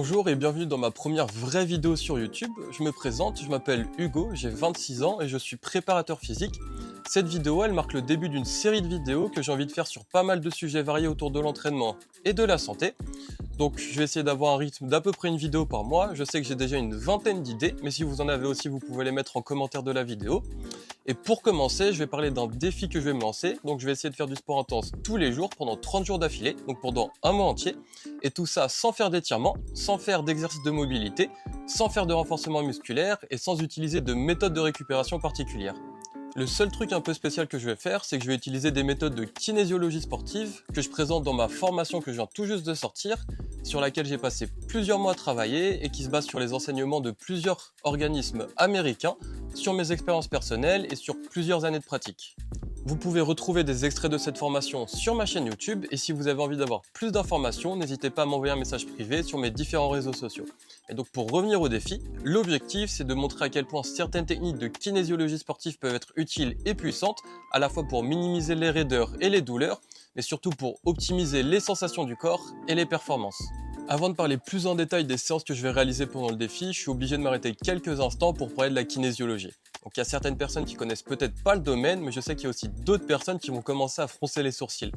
Bonjour et bienvenue dans ma première vraie vidéo sur YouTube. Je me présente, je m'appelle Hugo, j'ai 26 ans et je suis préparateur physique. Cette vidéo, elle marque le début d'une série de vidéos que j'ai envie de faire sur pas mal de sujets variés autour de l'entraînement et de la santé. Donc je vais essayer d'avoir un rythme d'à peu près une vidéo par mois. Je sais que j'ai déjà une vingtaine d'idées, mais si vous en avez aussi, vous pouvez les mettre en commentaire de la vidéo. Et pour commencer, je vais parler d'un défi que je vais me lancer. Donc je vais essayer de faire du sport intense tous les jours pendant 30 jours d'affilée, donc pendant un mois entier. Et tout ça sans faire d'étirement, sans faire d'exercice de mobilité, sans faire de renforcement musculaire et sans utiliser de méthode de récupération particulière. Le seul truc un peu spécial que je vais faire, c'est que je vais utiliser des méthodes de kinésiologie sportive que je présente dans ma formation que je viens tout juste de sortir, sur laquelle j'ai passé plusieurs mois à travailler et qui se base sur les enseignements de plusieurs organismes américains, sur mes expériences personnelles et sur plusieurs années de pratique. Vous pouvez retrouver des extraits de cette formation sur ma chaîne YouTube et si vous avez envie d'avoir plus d'informations, n'hésitez pas à m'envoyer un message privé sur mes différents réseaux sociaux. Et donc pour revenir au défi, l'objectif c'est de montrer à quel point certaines techniques de kinésiologie sportive peuvent être utiles et puissantes, à la fois pour minimiser les raideurs et les douleurs, mais surtout pour optimiser les sensations du corps et les performances. Avant de parler plus en détail des séances que je vais réaliser pendant le défi, je suis obligé de m'arrêter quelques instants pour parler de la kinésiologie. Donc il y a certaines personnes qui connaissent peut-être pas le domaine, mais je sais qu'il y a aussi d'autres personnes qui vont commencer à froncer les sourcils.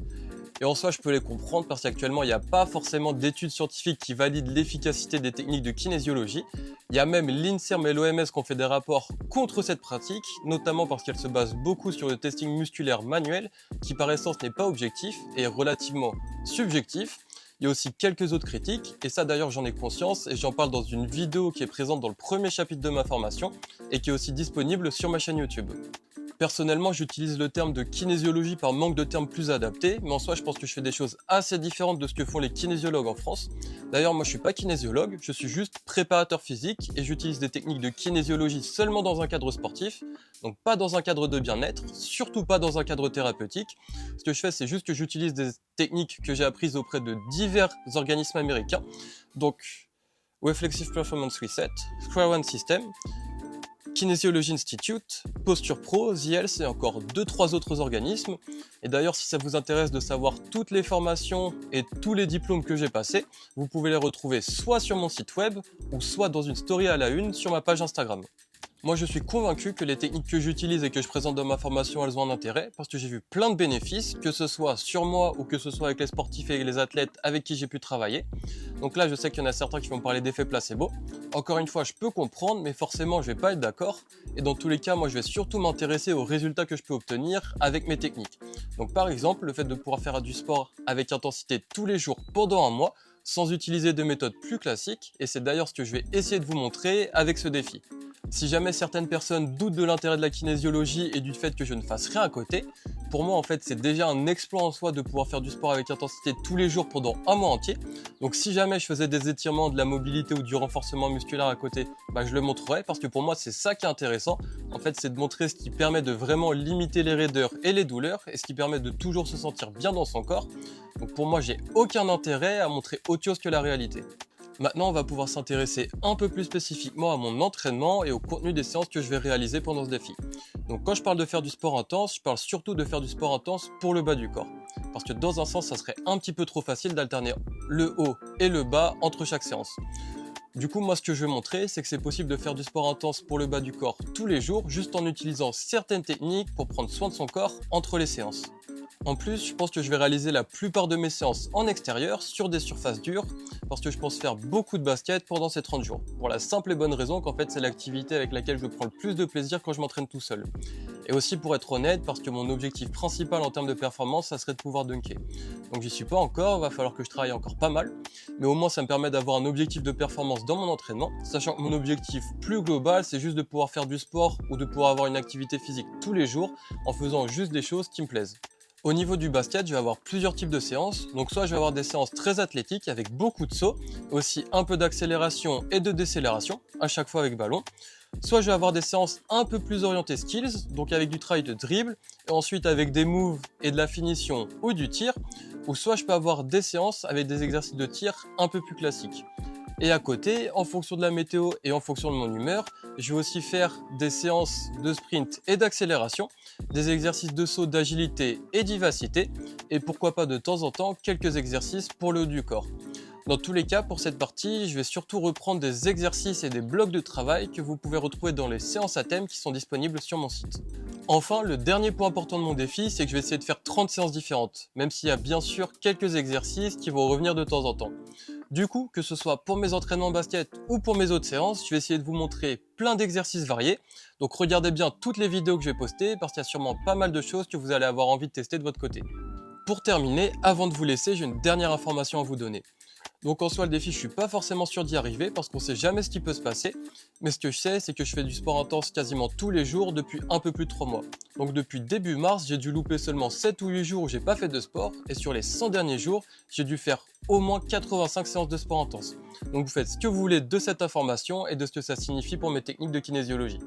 Et en soi, je peux les comprendre parce qu'actuellement, il n'y a pas forcément d'études scientifiques qui valident l'efficacité des techniques de kinésiologie. Il y a même l'INSERM et l'OMS qui ont fait des rapports contre cette pratique, notamment parce qu'elle se base beaucoup sur le testing musculaire manuel, qui par essence n'est pas objectif et est relativement subjectif. Il y a aussi quelques autres critiques, et ça d'ailleurs j'en ai conscience, et j'en parle dans une vidéo qui est présente dans le premier chapitre de ma formation, et qui est aussi disponible sur ma chaîne YouTube. Personnellement, j'utilise le terme de kinésiologie par manque de termes plus adaptés, mais en soi, je pense que je fais des choses assez différentes de ce que font les kinésiologues en France. D'ailleurs, moi, je suis pas kinésiologue, je suis juste préparateur physique et j'utilise des techniques de kinésiologie seulement dans un cadre sportif, donc pas dans un cadre de bien-être, surtout pas dans un cadre thérapeutique. Ce que je fais, c'est juste que j'utilise des techniques que j'ai apprises auprès de divers organismes américains, donc Reflexive Performance Reset, Square One System, Kinesiology Institute, Posture Pro, The Health et encore 2-3 autres organismes. Et d'ailleurs, si ça vous intéresse de savoir toutes les formations et tous les diplômes que j'ai passés, vous pouvez les retrouver soit sur mon site web ou soit dans une story à la une sur ma page Instagram. Moi, je suis convaincu que les techniques que j'utilise et que je présente dans ma formation, elles ont un intérêt parce que j'ai vu plein de bénéfices, que ce soit sur moi ou que ce soit avec les sportifs et les athlètes avec qui j'ai pu travailler. Donc là, je sais qu'il y en a certains qui vont parler d'effet placebo. Encore une fois, je peux comprendre, mais forcément, je vais pas être d'accord. Et dans tous les cas, moi, je vais surtout m'intéresser aux résultats que je peux obtenir avec mes techniques. Donc par exemple, le fait de pouvoir faire du sport avec intensité tous les jours pendant un mois, sans utiliser de méthodes plus classiques, et c'est d'ailleurs ce que je vais essayer de vous montrer avec ce défi. Si jamais certaines personnes doutent de l'intérêt de la kinésiologie et du fait que je ne fasse rien à côté, pour moi en fait c'est déjà un exploit en soi de pouvoir faire du sport avec intensité tous les jours pendant un mois entier. Donc si jamais je faisais des étirements, de la mobilité ou du renforcement musculaire à côté, je le montrerais parce que pour moi c'est ça qui est intéressant. En fait c'est de montrer ce qui permet de vraiment limiter les raideurs et les douleurs et ce qui permet de toujours se sentir bien dans son corps. Donc pour moi j'ai aucun intérêt à montrer autre chose que la réalité. Maintenant, on va pouvoir s'intéresser un peu plus spécifiquement à mon entraînement et au contenu des séances que je vais réaliser pendant ce défi. Donc quand je parle de faire du sport intense, je parle surtout de faire du sport intense pour le bas du corps. Parce que dans un sens, ça serait un petit peu trop facile d'alterner le haut et le bas entre chaque séance. Du coup, moi ce que je vais montrer, c'est que c'est possible de faire du sport intense pour le bas du corps tous les jours, juste en utilisant certaines techniques pour prendre soin de son corps entre les séances. En plus, je pense que je vais réaliser la plupart de mes séances en extérieur, sur des surfaces dures, parce que je pense faire beaucoup de basket pendant ces 30 jours. Pour la simple et bonne raison qu'en fait c'est l'activité avec laquelle je prends le plus de plaisir quand je m'entraîne tout seul. Et aussi pour être honnête, parce que mon objectif principal en termes de performance, ça serait de pouvoir dunker. Donc j'y suis pas encore, va falloir que je travaille encore pas mal, mais au moins ça me permet d'avoir un objectif de performance dans mon entraînement, sachant que mon objectif plus global, c'est juste de pouvoir faire du sport ou de pouvoir avoir une activité physique tous les jours en faisant juste des choses qui me plaisent. Au niveau du basket, je vais avoir plusieurs types de séances. Donc soit je vais avoir des séances très athlétiques avec beaucoup de sauts, aussi un peu d'accélération et de décélération, à chaque fois avec ballon. Soit je vais avoir des séances un peu plus orientées skills, donc avec du travail de dribble, et ensuite avec des moves et de la finition ou du tir. Ou soit je peux avoir des séances avec des exercices de tir un peu plus classiques. Et à côté, en fonction de la météo et en fonction de mon humeur, je vais aussi faire des séances de sprint et d'accélération, des exercices de saut d'agilité et d'vivacité, et pourquoi pas de temps en temps quelques exercices pour le haut du corps. Dans tous les cas, pour cette partie, je vais surtout reprendre des exercices et des blocs de travail que vous pouvez retrouver dans les séances à thème qui sont disponibles sur mon site. Enfin, le dernier point important de mon défi, c'est que je vais essayer de faire 30 séances différentes, même s'il y a bien sûr quelques exercices qui vont revenir de temps en temps. Du coup, que ce soit pour mes entraînements basket ou pour mes autres séances, je vais essayer de vous montrer plein d'exercices variés. Donc regardez bien toutes les vidéos que je vais poster parce qu'il y a sûrement pas mal de choses que vous allez avoir envie de tester de votre côté. Pour terminer, avant de vous laisser, j'ai une dernière information à vous donner. Donc en soi, le défi, je suis pas forcément sûr d'y arriver parce qu'on sait jamais ce qui peut se passer. Mais ce que je sais, c'est que je fais du sport intense quasiment tous les jours depuis un peu plus de 3 mois. Donc depuis début mars, j'ai dû louper seulement 7 ou 8 jours où j'ai pas fait de sport. Et sur les 100 derniers jours, j'ai dû faire au moins 85 séances de sport intense. Donc vous faites ce que vous voulez de cette information et de ce que ça signifie pour mes techniques de kinésiologie.